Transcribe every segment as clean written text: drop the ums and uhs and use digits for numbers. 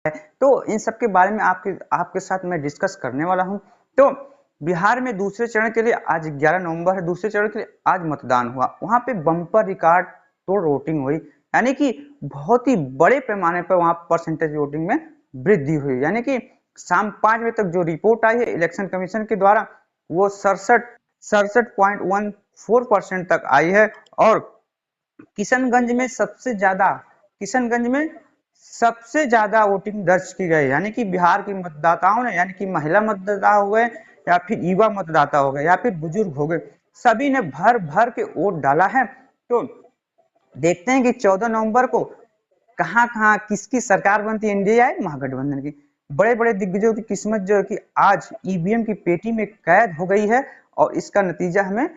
तो इन सब के बारे में आपके साथ मैं डिस्कस करने वाला हूं। तो बिहार में दूसरे चरण के लिए आज 11 नवंबर है, दूसरे चरण के लिए आज मतदान हुआ। वहां पे बम्पर रिकॉर्ड तोड़ वोटिंग हुई, यानी कि बहुत ही बड़े पैमाने पर वहां परसेंटेज वोटिंग में वृद्धि हुई। यानी कि शाम 5 बजे तक जो रिपोर्ट आई है इलेक्शन कमीशन के द्वारा वो 67.14% तक आई है। और किशनगंज में सबसे ज्यादा वोटिंग दर्ज की गई, यानी कि बिहार के मतदाताओं ने, यानी कि महिला मतदाता हो गए या फिर युवा मतदाता हो गए या फिर बुजुर्ग हो गए, सभी ने भर भर के वोट डाला है। तो देखते हैं कि 14 नवंबर को कहां कहां किसकी सरकार बनती है, इंडिया या महागठबंधन की। बड़े बड़े दिग्गजों की किस्मत जो है कि आज ईवीएम की पेटी में कैद हो गई है और इसका नतीजा हमें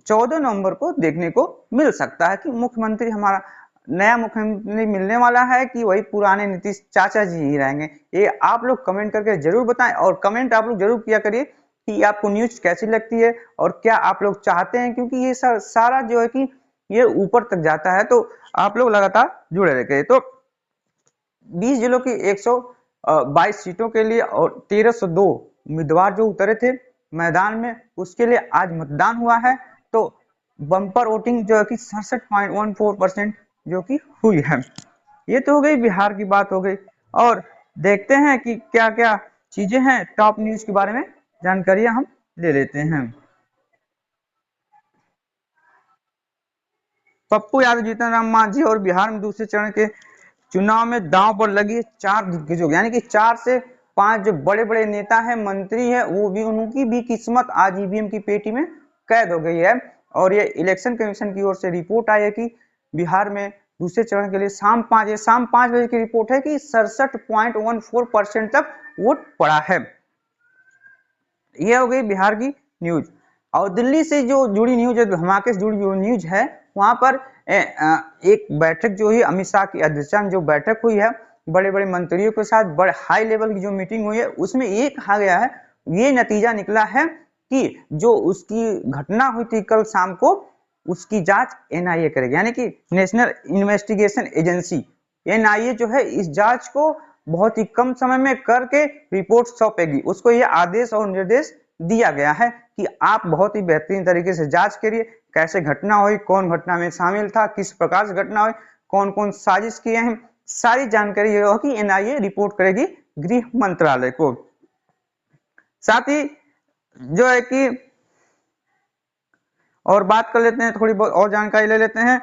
14 नवंबर को देखने को मिल सकता है कि मुख्यमंत्री हमारा नया मुख्यमंत्री मिलने वाला है कि वही पुराने नीतीश चाचा जी ही रहेंगे। ये आप लोग कमेंट करके जरूर बताएं, और कमेंट आप लोग जरूर किया करिए कि आपको न्यूज कैसी लगती है और क्या आप लोग चाहते हैं, क्योंकि ये सारा जो है कि ये ऊपर तक जाता है, तो आप लोग लगातार जुड़े रहिए। तो 20 जिलों की 122 सीटों के लिए और 1302 उम्मीदवार जो उतरे थे मैदान में, उसके लिए आज मतदान हुआ है। तो बम्पर वोटिंग जो है कि 67.14% जो कि हुई है। ये तो हो गई बिहार की बात हो गई, और देखते हैं कि क्या क्या चीजें हैं टॉप न्यूज के बारे में जानकारियां हम ले लेते हैं। पप्पू यादव, जीतन राम मांझी और बिहार में दूसरे चरण के चुनाव में दांव पर लगी 4 दिग्गजों, यानी कि 4 से 5 जो बड़े बड़े नेता हैं, मंत्री हैं, वो भी, उनकी भी किस्मत आज ईवीएम की पेटी में कैद हो गई है। और ये इलेक्शन कमीशन की ओर से रिपोर्ट आई है कि बिहार में दूसरे चरण के लिए शाम 5 बजे की रिपोर्ट है कि 67.14% तक वोट पड़ा है। यह हो गई बिहार की न्यूज। और दिल्ली से जो जुड़ी न्यूज है, धमाके से जुड़ी जो न्यूज है, वहां पर एक बैठक जो हुई अमित शाह की अध्यक्षता में जो बैठक हुई है बड़े बड़े मंत्रियों के साथ, बड़े हाई लेवल की जो मीटिंग हुई है, उसमें ये कहा गया है, ये नतीजा निकला है कि जो उसकी घटना हुई थी कल शाम को, उसकी जांच एनआईए करेगी, यानी कि नेशनल इन्वेस्टिगेशन एजेंसी। एनआईए जो है इस जांच को बहुत ही कम समय में करके रिपोर्ट सौंपेगी। उसको ये आदेश और निर्देश दिया गया है कि आप बहुत ही बेहतरीन तरीके से जांच करिए, कैसे घटना हुई, कौन घटना में शामिल था, किस प्रकार से घटना हुई, कौन कौन साजिश किए हैं, सारी जानकारी ये होगी एनआईए रिपोर्ट करेगी गृह मंत्रालय को। साथ ही जो है कि और बात कर लेते हैं, थोड़ी बहुत और जानकारी ले लेते हैं